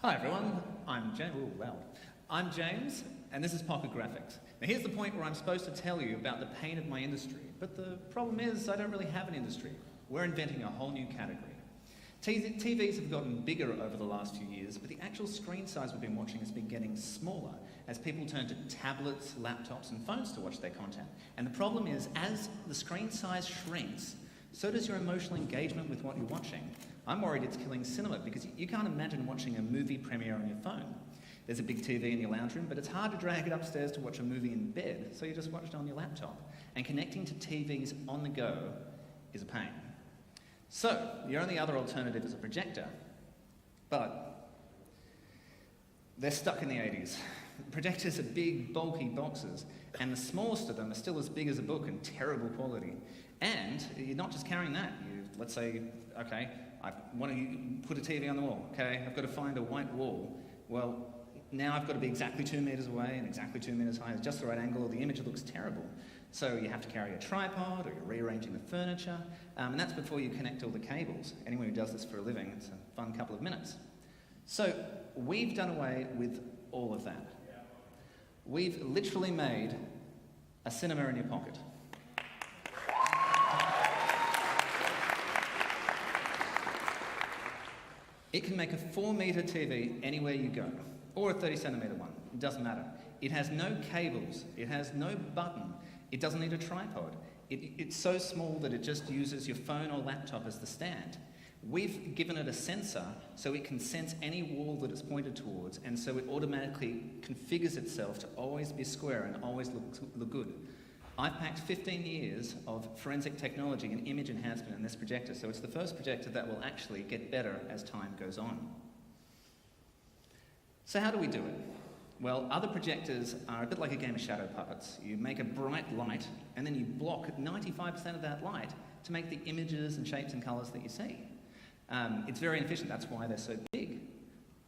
Hi everyone, I'm James. Ooh, loud. I'm James, and this is Pocket Graphics. Now here's the point where I'm supposed to tell you about the pain of my industry, but the problem is I don't really have an industry. We're inventing a whole new category. TVs have gotten bigger over the last few years, but the actual screen size we've been watching has been getting smaller as people turn to tablets, laptops, and phones to watch their content. And the problem is, as the screen size shrinks, so does your emotional engagement with what you're watching. I'm worried it's killing cinema because you can't imagine watching a movie premiere on your phone. There's a big TV in your lounge room, but it's hard to drag it upstairs to watch a movie in bed, so you just watch it on your laptop. And connecting to TVs on the go is a pain. So, your only other alternative is a projector, but they're stuck in the 80s. Projectors are big, bulky boxes, and the smallest of them are still as big as a book and terrible quality. And you're not just carrying that. Let's say, okay, I want to put a TV on the wall, okay? I've got to find a white wall. Well, now I've got to be exactly 2 meters away and exactly 2 meters high. It's just the right angle, or the image looks terrible. So you have to carry a tripod, or you're rearranging the furniture, and that's before you connect all the cables. Anyone who does this for a living, it's a fun couple of minutes. So we've done away with all of that. We've literally made a cinema in your pocket. It can make a 4-meter TV anywhere you go, or a 30-centimeter one. It doesn't matter. It has no cables. It has no button. It doesn't need a tripod. It's so small that it just uses your phone or laptop as the stand. We've given it a sensor so it can sense any wall that it's pointed towards, and so it automatically configures itself to always be square and always look good. I've packed 15 years of forensic technology and image enhancement in this projector, so it's the first projector that will actually get better as time goes on. So how do we do it? Well, other projectors are a bit like a game of shadow puppets. You make a bright light, and then you block 95% of that light to make the images and shapes and colours that you see. It's very inefficient, that's why they're so big.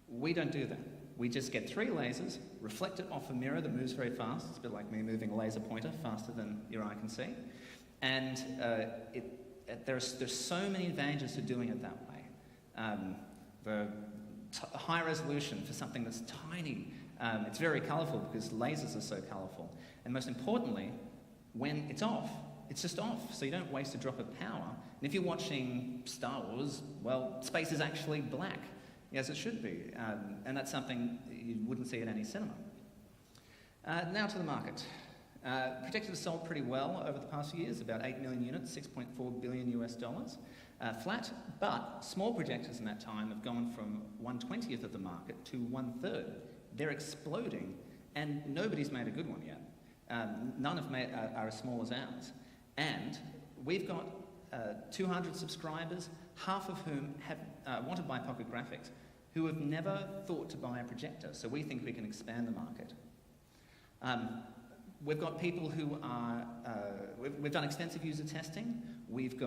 We don't do that. We just get 3 lasers, reflect it off a mirror that moves very fast. It's a bit like me moving a laser pointer faster than your eye can see. And there's so many advantages to doing it that way. The high resolution for something that's tiny. It's very colourful because lasers are so colourful. And most importantly, when it's off, it's just off, so you don't waste a drop of power. And if you're watching Star Wars, well, space is actually black, as it should be. And that's something you wouldn't see at any cinema. Now to the market. Projectors have sold pretty well over the past few years, about 8 million units, $6.4 billion US. Flat, but small projectors in that time have gone from 1/20th of the market to 1/3. They're exploding, and nobody's made a good one yet. None are as small as ours. And we've got 200 subscribers, half of whom have want to buy Pocket Graphics, who have never thought to buy a projector, so we think we can expand the market. We've got people who are, we've done extensive user testing. We've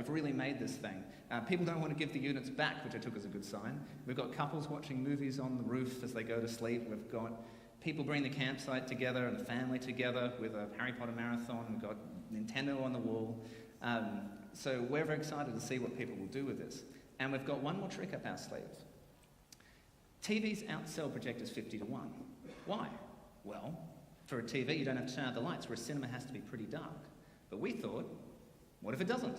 really made this thing. People don't want to give the units back, which I took as a good sign. We've got couples watching movies on the roof as they go to sleep. We've got people bring the campsite together and the family together with a Harry Potter marathon. We've got Nintendo on the wall. So we're very excited to see what people will do with this. And we've got one more trick up our sleeves. TVs outsell projectors 50 to 1. Why? Well, for a TV, you don't have to turn out the lights, where a cinema has to be pretty dark. But we thought, what if it doesn't?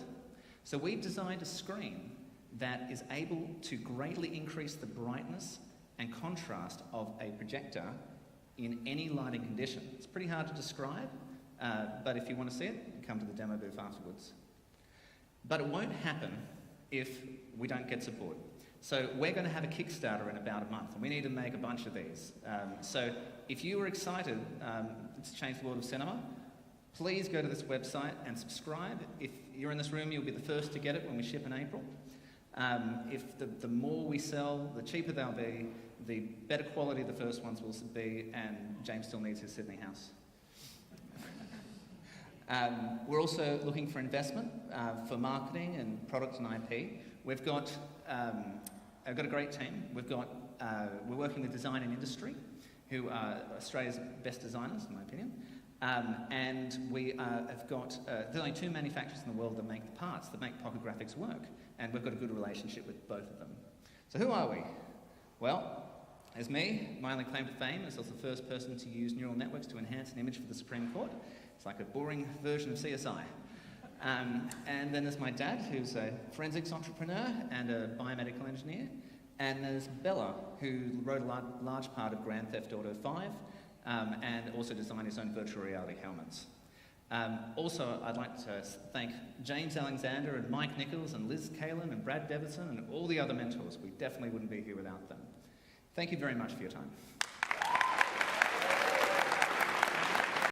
So we've designed a screen that is able to greatly increase the brightness and contrast of a projector in any lighting condition. It's pretty hard to describe, but if you want to see it, come to the demo booth afterwards. But it won't happen if we don't get support. So we're going to have a Kickstarter in about a month, and we need to make a bunch of these. So if you were excited to change the world of cinema, please go to this website and subscribe. If you're in this room, you'll be the first to get it when we ship in April. If the more we sell, the cheaper they'll be, the better quality the first ones will be, and James still needs his Sydney house. We're also looking for investment for marketing and product and IP. We've got a great team. We're working with Design and Industry, who are Australia's best designers, in my opinion. And we have got, there's only 2 manufacturers in the world that make the parts that make Pocket Graphics work, and we've got a good relationship with both of them. So who are we? Well, there's me. My only claim to fame is I was the first person to use neural networks to enhance an image for the Supreme Court. It's like a boring version of CSI. And then there's my dad, who's a forensics entrepreneur and a biomedical engineer. And there's Bella, who wrote a large part of Grand Theft Auto 5 and also designed his own virtual reality helmets. Also, I'd like to thank James Alexander and Mike Nichols and Liz Kalin and Brad Deverson and all the other mentors. We definitely wouldn't be here without them. Thank you very much for your time.